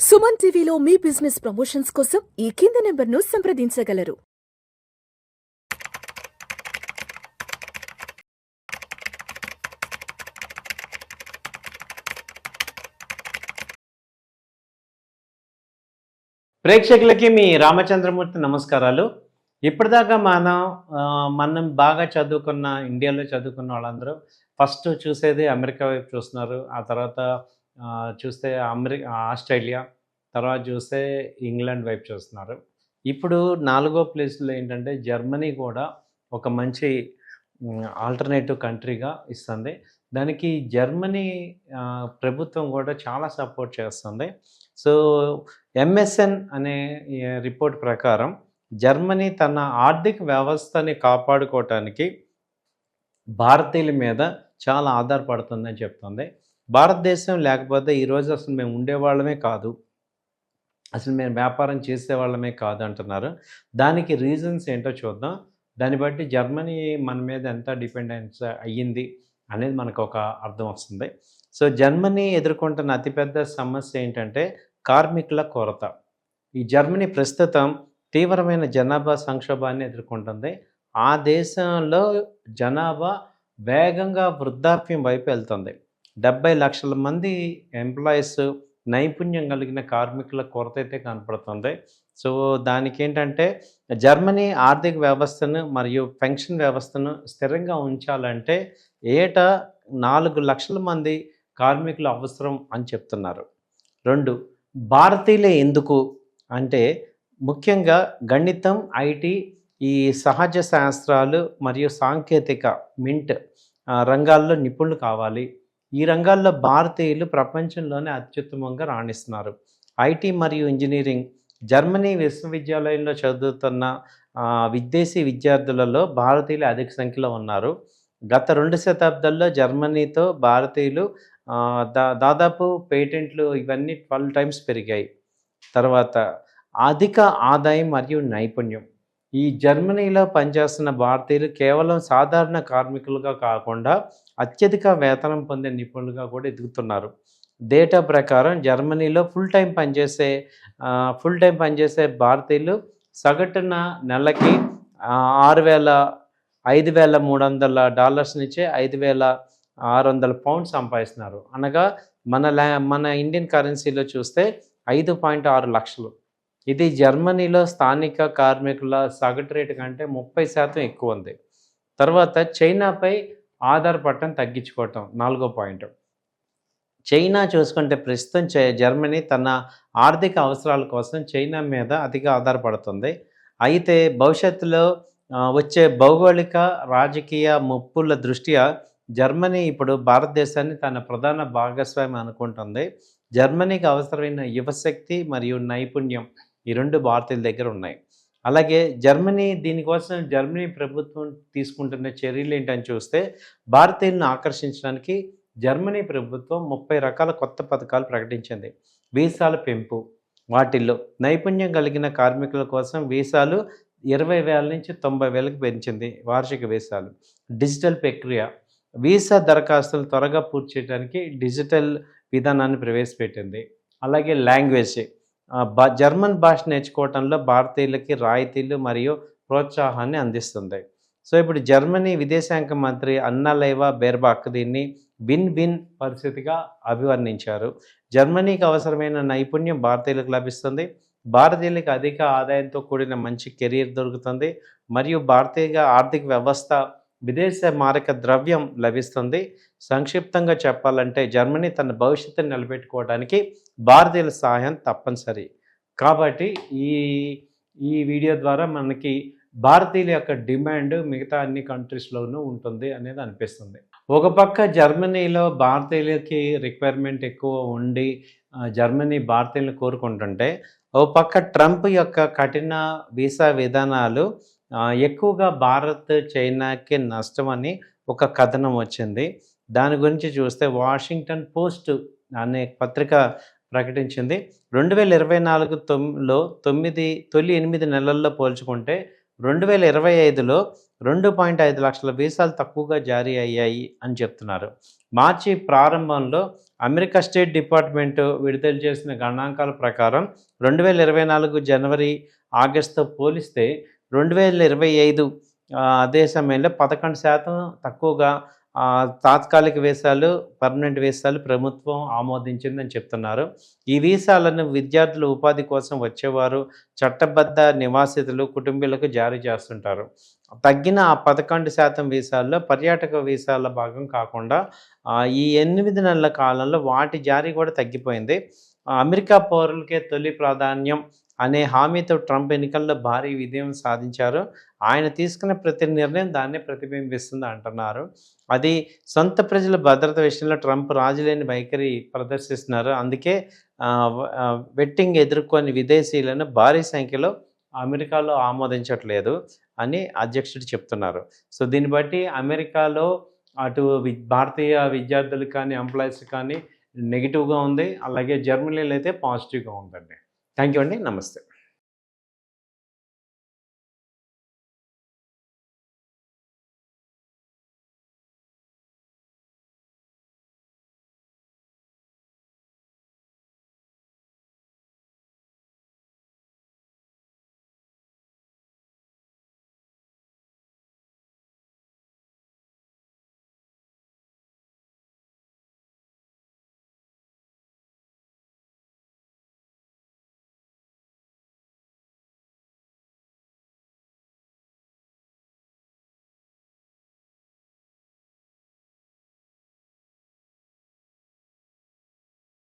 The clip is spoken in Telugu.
సుమన్ టీవీలో మీ బిజినెస్ ప్రమోషన్స్ కోసం ఈ కింది నెంబర్ను సంప్రదించగలరు. ప్రేక్షకులకి మీ రామచంద్రమూర్తి నమస్కారాలు. ఇప్పటిదాకా మనం బాగా చదువుకున్న ఇండియాలో చదువుకున్న వాళ్ళందరూ ఫస్ట్ చూసేది అమెరికా వైపు చూస్తున్నారు. ఆ తర్వాత చూస్తే ఆస్ట్రేలియా, తర్వాత చూస్తే ఇంగ్లాండ్ వైపు చూస్తున్నారు. ఇప్పుడు నాలుగో ప్లేస్లో ఏంటంటే జర్మనీ కూడా ఒక మంచి ఆల్టర్నేటివ్ కంట్రీగా ఇస్తుంది. దానికి జర్మనీ ప్రభుత్వం కూడా చాలా సపోర్ట్ చేస్తుంది. సో ఎంఎస్ఎన్ అనే రిపోర్ట్ ప్రకారం జర్మనీ తన ఆర్థిక వ్యవస్థని కాపాడుకోవటానికి భారతీయుల మీద చాలా ఆధారపడుతుందని చెప్తుంది. భారతదేశం లేకపోతే ఈరోజు అసలు మేము ఉండేవాళ్ళమే కాదు, అసలు మేము వ్యాపారం చేసేవాళ్ళమే కాదు అంటున్నారు. దానికి రీజన్స్ ఏంటో చూద్దాం. దాన్ని బట్టి జర్మనీ మన మీద ఎంత డిపెండెన్స్ అయ్యింది అనేది మనకు ఒక అర్థం వస్తుంది. సో జర్మనీ ఎదుర్కొంటున్న అతిపెద్ద సమస్య ఏంటంటే కార్మికుల కొరత. ఈ జర్మనీ ప్రస్తుతం తీవ్రమైన జనాభా సంక్షోభాన్ని ఎదుర్కొంటుంది. ఆ దేశంలో జనాభా వేగంగా వృద్ధాప్యం వైపు వెళ్తుంది. 70 లక్షల మంది ఎంప్లాయీస్, నైపుణ్యం కలిగిన కార్మికుల కొరత అయితే కనపడుతుంది. సో దానికి ఏంటంటే జర్మనీ ఆర్థిక వ్యవస్థను మరియు పెన్షన్ వ్యవస్థను స్థిరంగా ఉంచాలంటే ఏటా 4 లక్షల మంది కార్మికులు అవసరం అని చెప్తున్నారు. 2, భారతీయులే ఎందుకు అంటే ముఖ్యంగా గణితం, ఐటీ, ఈ సహజ శాస్త్రాలు మరియు సాంకేతిక మింట్ రంగాల్లో నిపుణులు కావాలి. ఈ రంగాల్లో భారతీయులు ప్రపంచంలోనే అత్యుత్తమంగా రాణిస్తున్నారు. ఐటీ మరియు ఇంజనీరింగ్ జర్మనీ విశ్వవిద్యాలయంలో చదువుతున్న విదేశీ విద్యార్థులలో భారతీయులు అధిక సంఖ్యలో ఉన్నారు. గత 2 శతాబ్దాల్లో జర్మనీతో భారతీయులు దాదాపు పేటెంట్లు ఇవన్నీ 12 టైమ్స్ పెరిగాయి. తర్వాత అధిక ఆదాయం మరియు నైపుణ్యం. ఈ జర్మనీలో పనిచేస్తున్న భారతీయులు కేవలం సాధారణ కార్మికులుగా కాకుండా అత్యధిక వేతనం పొందే నిపుణులుగా కూడా ఎదుగుతున్నారు. డేటా ప్రకారం జర్మనీలో ఫుల్ టైం పనిచేసే భారతీయులు సగటున నెలకి $5,300 నుంచి $5,600 సంపాదిస్తున్నారు. అనగా మన ఇండియన్ కరెన్సీలో చూస్తే 5.6 లక్షలు. ఇది జర్మనీలో స్థానిక కార్మికుల సగటు రేటు కంటే 30% ఎక్కువ ఉంది. తర్వాత చైనాపై ఆధారపడటం తగ్గించుకోవటం 4వ పాయింట్. చైనా చూసుకుంటే ప్రస్తుతం జర్మనీ తన ఆర్థిక అవసరాల కోసం చైనా మీద అతిగా ఆధారపడుతుంది. అయితే భవిష్యత్తులో వచ్చే భౌగోళిక రాజకీయ ముప్పుల దృష్ట్యా జర్మనీ ఇప్పుడు భారతదేశాన్ని తన ప్రధాన భాగస్వామి అనుకుంటుంది. జర్మనీకి అవసరమైన యువశక్తి మరియు నైపుణ్యం ఈ 2 భారతీయుల దగ్గర ఉన్నాయి. అలాగే దీనికోసం జర్మనీ ప్రభుత్వం తీసుకుంటున్న చర్యలు ఏంటని చూస్తే భారతీయులను ఆకర్షించడానికి జర్మనీ ప్రభుత్వం 30 రకాల కొత్త పథకాలు ప్రకటించింది. వీసాల పెంపు, వాటిల్లో నైపుణ్యం కలిగిన కార్మికుల కోసం వీసాలు 20,000 నుంచి 90,000కి పెంచింది వార్షిక వీసాలు. డిజిటల్ ప్రక్రియ, వీసా దరఖాస్తులు త్వరగా పూర్తి చేయడానికి డిజిటల్ విధానాన్ని ప్రవేశపెట్టింది. అలాగే లాంగ్వేజ్, జర్మన్ భాష నేర్చుకోవడంలో భారతీయులకి రాయితీలు మరియు ప్రోత్సాహాన్ని అందిస్తుంది. సో ఇప్పుడు జర్మనీ విదేశాంగ మంత్రి అన్నలైవా బెర్బాక్ దీన్ని విన్ విన్ పరిస్థితిగా అభివర్ణించారు. జర్మనీకి అవసరమైన నైపుణ్యం భారతీయులకు లభిస్తుంది, భారతీయులకు అధిక ఆదాయంతో కూడిన మంచి కెరీర్ దొరుకుతుంది మరియు భారతీయ ఆర్థిక వ్యవస్థ విదేశ మారక ద్రవ్యం లభిస్తుంది. సంక్షిప్తంగా చెప్పాలంటే జర్మనీ తన భవిష్యత్తును నిలబెట్టుకోవడానికి భారతీయుల సహాయం తప్పనిసరి. కాబట్టి ఈ వీడియో ద్వారా మనకి భారతీయుల యొక్క డిమాండ్ మిగతా అన్ని కంట్రీస్లోనూ ఉంటుంది అనేది అనిపిస్తుంది. ఒక పక్క జర్మనీలో భారతీయులకి రిక్వైర్మెంట్ ఎక్కువ ఉండి జర్మనీ భారతీయులను కోరుకుంటుంటే, ఒక పక్క ట్రంప్ యొక్క కఠిన వీసా విధానాలు ఎక్కువగా భారత్, చైనాకి నష్టమని ఒక కథనం వచ్చింది. దాని గురించి చూస్తే వాషింగ్టన్ పోస్ట్ అనే పత్రిక ప్రకటించింది. 2024లో తొలి 8 నెలల్లో పోల్చుకుంటే 2025లో 2.5 లక్షల వీసాలు తక్కువగా జారీ అయ్యాయి అని చెప్తున్నారు. మార్చి ప్రారంభంలో అమెరికా స్టేట్ డిపార్ట్మెంట్ విడుదల చేసిన గణాంకాల ప్రకారం 2024 జనవరి ఆగస్టుతో పోలిస్తే 2025 అదే సమయంలో 11% తక్కువగా తాత్కాలిక వీసాలు, పర్మనెంట్ వీసాలు ప్రభుత్వం ఆమోదించిందని చెప్తున్నారు. ఈ వీసాలను విద్యార్థులు ఉపాధి కోసం వచ్చేవారు, చట్టబద్ధ నివాసితులు, కుటుంబీలకు జారీ చేస్తుంటారు. తగ్గిన ఆ 11% వీసాల్లో పర్యాటక వీసాల భాగం కాకుండా ఈ 8 నెలల కాలంలో వాటి జారీ కూడా తగ్గిపోయింది. అమెరికా పౌరులకే తొలి ప్రాధాన్యం అనే హామీతో ట్రంప్ ఎన్నికల్లో భారీ విజయం సాధించారు. ఆయన తీసుకున్న ప్రతి నిర్ణయం దాన్నే ప్రతిబింబిస్తుంది అంటున్నారు. అది సొంత ప్రజల భద్రత విషయంలో ట్రంప్ రాజులేని వైఖరి ప్రదర్శిస్తున్నారు. అందుకే వెట్టింగ్ ఎదుర్కొని విదేశీయులను భారీ సంఖ్యలో అమెరికాలో ఆమోదించట్లేదు అని అధ్యక్షుడు చెప్తున్నారు. సో దీన్ని బట్టి అమెరికాలో అటు భారతీయ విద్యార్థులు కానీ, ఎంప్లాయీస్ కానీ నెగిటివ్గా ఉంది. అలాగే జర్మనీలో అయితే పాజిటివ్గా ఉందండి. థ్యాంక్ యూ అండి. నమస్తే.